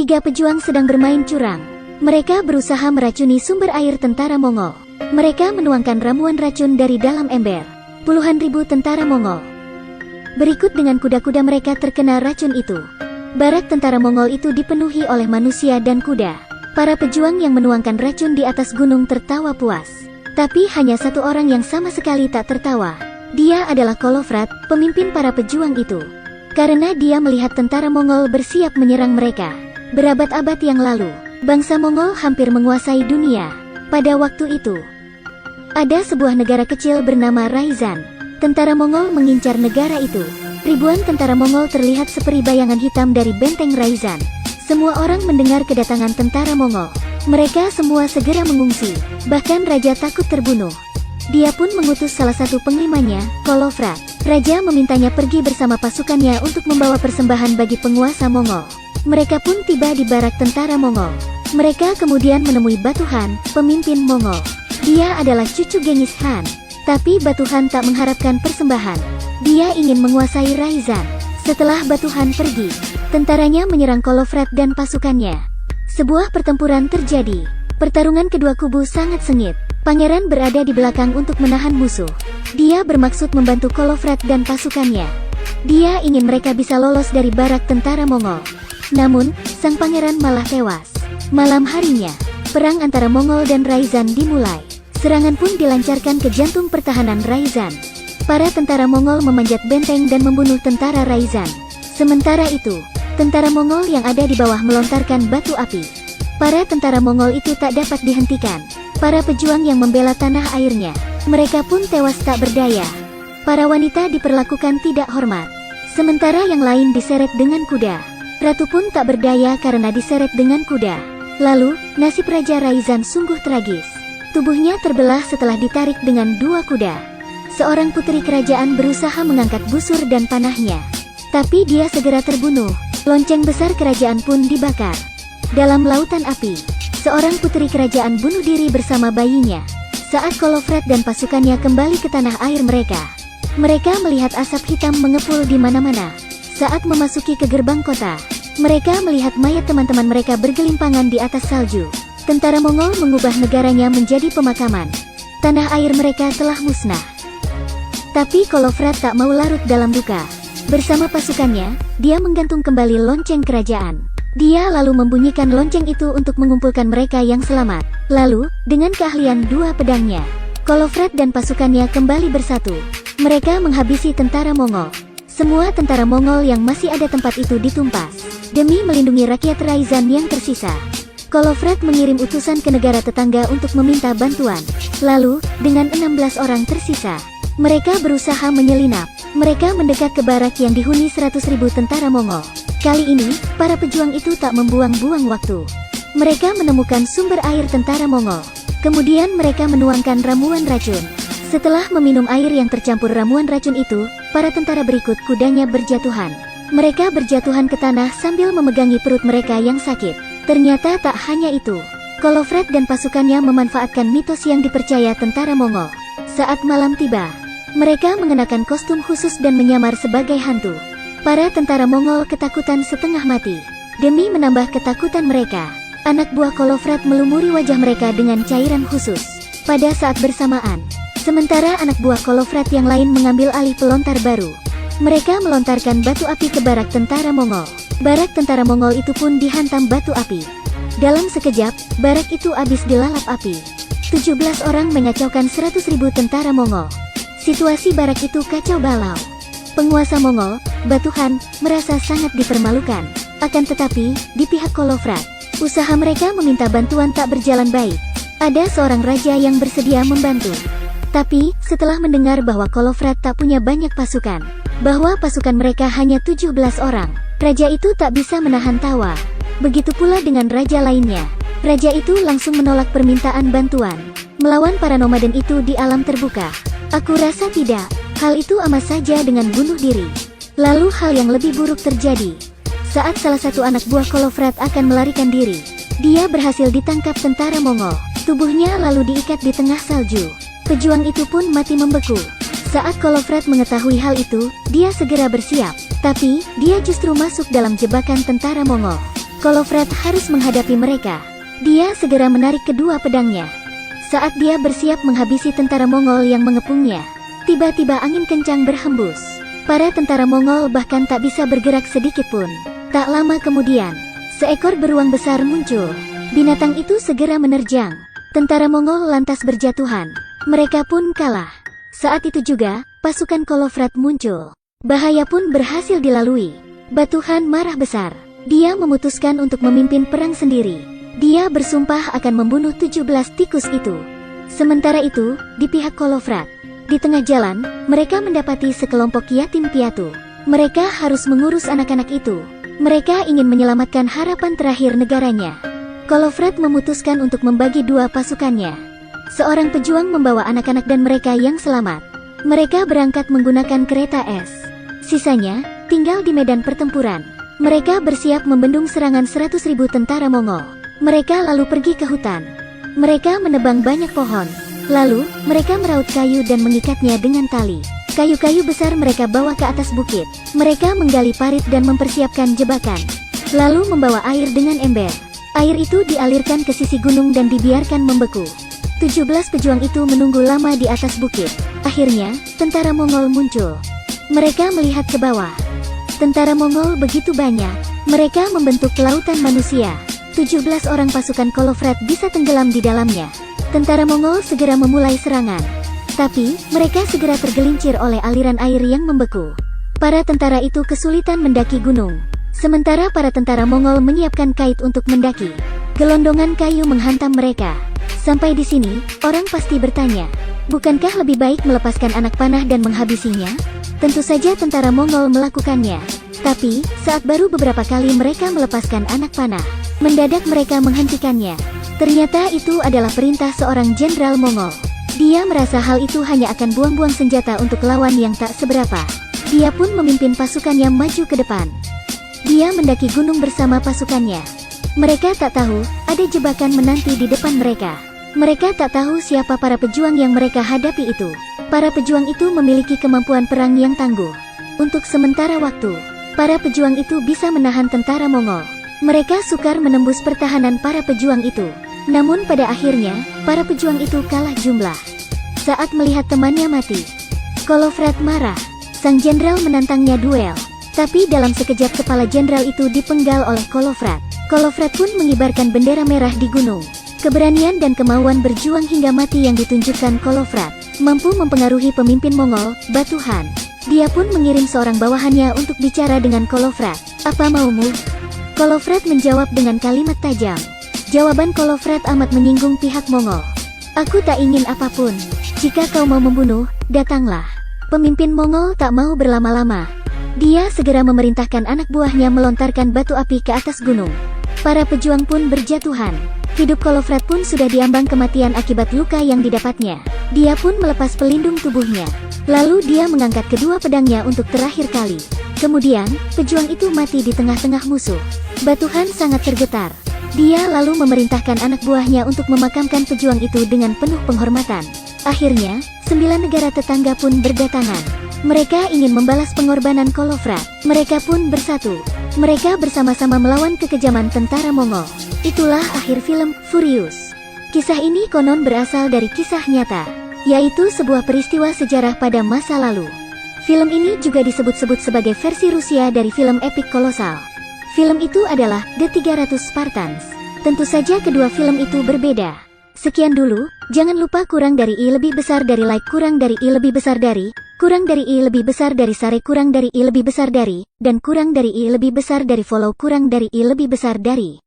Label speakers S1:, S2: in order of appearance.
S1: Tiga pejuang sedang bermain curang. Mereka berusaha meracuni sumber air tentara Mongol. Mereka menuangkan ramuan racun dari dalam ember. Puluhan ribu tentara Mongol berikut dengan kuda-kuda mereka terkena racun itu. Barak tentara Mongol itu dipenuhi oleh manusia dan kuda. Para pejuang yang menuangkan racun di atas gunung tertawa puas. Tapi hanya satu orang yang sama sekali tak tertawa. Dia adalah Kolofrat, pemimpin para pejuang itu. Karena dia melihat tentara Mongol bersiap menyerang mereka. Berabad-abad yang lalu, bangsa Mongol hampir menguasai dunia. Pada waktu itu, ada sebuah negara kecil bernama Raizan. Tentara Mongol mengincar negara itu. Ribuan tentara Mongol terlihat seperti bayangan hitam dari benteng Raizan. Semua orang mendengar kedatangan tentara Mongol. Mereka semua segera mengungsi. Bahkan raja takut terbunuh. Dia pun mengutus salah satu penglimanya, Kolofrat. Raja memintanya pergi bersama pasukannya untuk membawa persembahan bagi penguasa Mongol. Mereka pun tiba di barak tentara Mongol. Mereka kemudian menemui Batuhan, pemimpin Mongol. Dia adalah cucu Genghis Khan. Tapi Batuhan tak mengharapkan persembahan. Dia ingin menguasai Raizan. Setelah Batuhan pergi, tentaranya menyerang Kolofrat dan pasukannya. Sebuah pertempuran terjadi. Pertarungan kedua kubu sangat sengit. Pangeran berada di belakang untuk menahan musuh. Dia bermaksud membantu Kolofrat dan pasukannya. Dia ingin mereka bisa lolos dari barak tentara Mongol. Namun, sang pangeran malah tewas. Malam harinya, perang antara Mongol dan Raizan dimulai. Serangan pun dilancarkan ke jantung pertahanan Raizan. Para tentara Mongol memanjat benteng dan membunuh tentara Raizan. Sementara itu, tentara Mongol yang ada di bawah melontarkan batu api. Para tentara Mongol itu tak dapat dihentikan. Para pejuang yang membela tanah airnya, mereka pun tewas tak berdaya. Para wanita diperlakukan tidak hormat. Sementara yang lain diseret dengan kuda. Ratu pun tak berdaya karena diseret dengan kuda. Lalu, nasib Raja Raizan sungguh tragis. Tubuhnya terbelah setelah ditarik dengan dua kuda. Seorang putri kerajaan berusaha mengangkat busur dan panahnya. Tapi dia segera terbunuh. Lonceng besar kerajaan pun dibakar. Dalam lautan api, seorang putri kerajaan bunuh diri bersama bayinya. Saat Kolofrat dan pasukannya kembali ke tanah air mereka, mereka melihat asap hitam mengepul di mana-mana. Saat memasuki ke gerbang kota, mereka melihat mayat teman-teman mereka bergelimpangan di atas salju. Tentara Mongol mengubah negaranya menjadi pemakaman. Tanah air mereka telah musnah. Tapi Kolofrat tak mau larut dalam duka. Bersama pasukannya, dia menggantung kembali lonceng kerajaan. Dia lalu membunyikan lonceng itu untuk mengumpulkan mereka yang selamat. Lalu, dengan keahlian dua pedangnya, Kolofrat dan pasukannya kembali bersatu. Mereka menghabisi tentara Mongol. Semua tentara Mongol yang masih ada tempat itu ditumpas. Demi melindungi rakyat Raizan yang tersisa, Kolofrat mengirim utusan ke negara tetangga untuk meminta bantuan. Lalu, dengan 16 orang tersisa, mereka berusaha menyelinap. Mereka mendekat ke barak yang dihuni 100.000 tentara Mongol. Kali ini, para pejuang itu tak membuang-buang waktu. Mereka menemukan sumber air tentara Mongol. Kemudian mereka menuangkan ramuan racun. Setelah meminum air yang tercampur ramuan racun itu, para tentara berikut kudanya berjatuhan. Mereka berjatuhan ke tanah sambil memegangi perut mereka yang sakit. Ternyata tak hanya itu. Kolofrat dan pasukannya memanfaatkan mitos yang dipercaya tentara Mongol. Saat malam tiba, mereka mengenakan kostum khusus dan menyamar sebagai hantu. Para tentara Mongol ketakutan setengah mati. Demi menambah ketakutan mereka, anak buah Kolofrat melumuri wajah mereka dengan cairan khusus. Pada saat bersamaan, sementara anak buah Kolofrat yang lain mengambil alih pelontar baru, mereka melontarkan batu api ke barak tentara Mongol. Barak tentara Mongol itu pun dihantam batu api. Dalam sekejap, barak itu habis dilalap api. 17 orang mengacaukan 100.000 tentara Mongol. Situasi barak itu kacau balau. Penguasa Mongol, Batuhan, merasa sangat dipermalukan. Akan tetapi, di pihak Kolofrat, usaha mereka meminta bantuan tak berjalan baik. Ada seorang raja yang bersedia membantu. Tapi, setelah mendengar bahwa Kolofrat tak punya banyak pasukan, bahwa pasukan mereka hanya 17 orang, raja itu tak bisa menahan tawa. Begitu pula dengan raja lainnya. Raja itu langsung menolak permintaan bantuan. Melawan para nomaden itu di alam terbuka. Aku rasa tidak. Hal itu amat saja dengan bunuh diri. Lalu hal yang lebih buruk terjadi. Saat salah satu anak buah Kolofrat akan melarikan diri, dia berhasil ditangkap tentara Mongol. Tubuhnya lalu diikat di tengah salju. Pejuang itu pun mati membeku. Saat Kolofrat mengetahui hal itu, dia segera bersiap. Tapi, dia justru masuk dalam jebakan tentara Mongol. Kolofrat harus menghadapi mereka. Dia segera menarik kedua pedangnya. Saat dia bersiap menghabisi tentara Mongol yang mengepungnya, tiba-tiba angin kencang berhembus. Para tentara Mongol bahkan tak bisa bergerak sedikit pun. Tak lama kemudian, seekor beruang besar muncul. Binatang itu segera menerjang. Tentara Mongol lantas berjatuhan. Mereka pun kalah. Saat itu juga, pasukan Kolofrat muncul. Bahaya pun berhasil dilalui. Batuhan marah besar. Dia memutuskan untuk memimpin perang sendiri. Dia bersumpah akan membunuh 17 tikus itu. Sementara itu, di pihak Kolofrat, di tengah jalan, mereka mendapati sekelompok yatim piatu. Mereka harus mengurus anak-anak itu. Mereka ingin menyelamatkan harapan terakhir negaranya. Kolofrat memutuskan untuk membagi dua pasukannya. Seorang pejuang membawa anak-anak dan mereka yang selamat. Mereka berangkat menggunakan kereta es. Sisanya, tinggal di medan pertempuran. Mereka bersiap membendung serangan 100.000 tentara Mongol. Mereka lalu pergi ke hutan. Mereka menebang banyak pohon. Lalu, mereka meraut kayu dan mengikatnya dengan tali. Kayu-kayu besar mereka bawa ke atas bukit. Mereka menggali parit dan mempersiapkan jebakan. Lalu membawa air dengan ember. Air itu dialirkan ke sisi gunung dan dibiarkan membeku. 17 pejuang itu menunggu lama di atas bukit. Akhirnya, tentara Mongol muncul. Mereka melihat ke bawah. Tentara Mongol begitu banyak. Mereka membentuk lautan manusia. 17 orang pasukan Kolofrat bisa tenggelam di dalamnya. Tentara Mongol segera memulai serangan. Tapi, mereka segera tergelincir oleh aliran air yang membeku. Para tentara itu kesulitan mendaki gunung. Sementara para tentara Mongol menyiapkan kait untuk mendaki. Gelondongan kayu menghantam mereka. Sampai di sini, orang pasti bertanya, bukankah lebih baik melepaskan anak panah dan menghabisinya? Tentu saja tentara Mongol melakukannya. Tapi, saat baru beberapa kali mereka melepaskan anak panah, mendadak mereka menghentikannya. Ternyata itu adalah perintah seorang jenderal Mongol. Dia merasa hal itu hanya akan buang-buang senjata untuk lawan yang tak seberapa. Dia pun memimpin pasukannya maju ke depan. Dia mendaki gunung bersama pasukannya. Mereka tak tahu, ada jebakan menanti di depan mereka. Mereka tak tahu siapa para pejuang yang mereka hadapi itu. Para pejuang itu memiliki kemampuan perang yang tangguh. Untuk sementara waktu, para pejuang itu bisa menahan tentara Mongol. Mereka sukar menembus pertahanan para pejuang itu. Namun pada akhirnya, para pejuang itu kalah jumlah. Saat melihat temannya mati, Kolofrat marah. Sang jenderal menantangnya duel. Tapi dalam sekejap kepala jenderal itu dipenggal oleh Kolofrat. Kolofrat pun mengibarkan bendera merah di gunung. Keberanian dan kemauan berjuang hingga mati yang ditunjukkan Kolofrat mampu mempengaruhi pemimpin Mongol, Batuhan. Dia pun mengirim seorang bawahannya untuk bicara dengan Kolofrat. "Apa maumu?" Kolofrat menjawab dengan kalimat tajam. Jawaban Kolofrat amat menyinggung pihak Mongol. "Aku tak ingin apapun. Jika kau mau membunuh, datanglah." Pemimpin Mongol tak mau berlama-lama. Dia segera memerintahkan anak buahnya melontarkan batu api ke atas gunung. Para pejuang pun berjatuhan. Hidup Kolofrat pun sudah diambang kematian akibat luka yang didapatnya. Dia pun melepas pelindung tubuhnya. Lalu dia mengangkat kedua pedangnya untuk terakhir kali. Kemudian, pejuang itu mati di tengah-tengah musuh. Batuhan sangat tergetar. Dia lalu memerintahkan anak buahnya untuk memakamkan pejuang itu dengan penuh penghormatan. Akhirnya, 9 negara tetangga pun berdatangan. Mereka ingin membalas pengorbanan Kolofrat. Mereka pun bersatu. Mereka bersama-sama melawan kekejaman tentara Mongol. Itulah akhir film Furious. Kisah ini konon berasal dari kisah nyata, yaitu sebuah peristiwa sejarah pada masa lalu. Film ini juga disebut-sebut sebagai versi Rusia dari film epik kolosal. Film itu adalah The 300 Spartans. Tentu saja kedua film itu berbeda. Sekian dulu, jangan lupa kurang dari I lebih besar dari like, kurang dari I lebih besar dari, kurang dari I lebih besar dari share, kurang dari I lebih besar dari, dan kurang dari I lebih besar dari follow, kurang dari I lebih besar dari.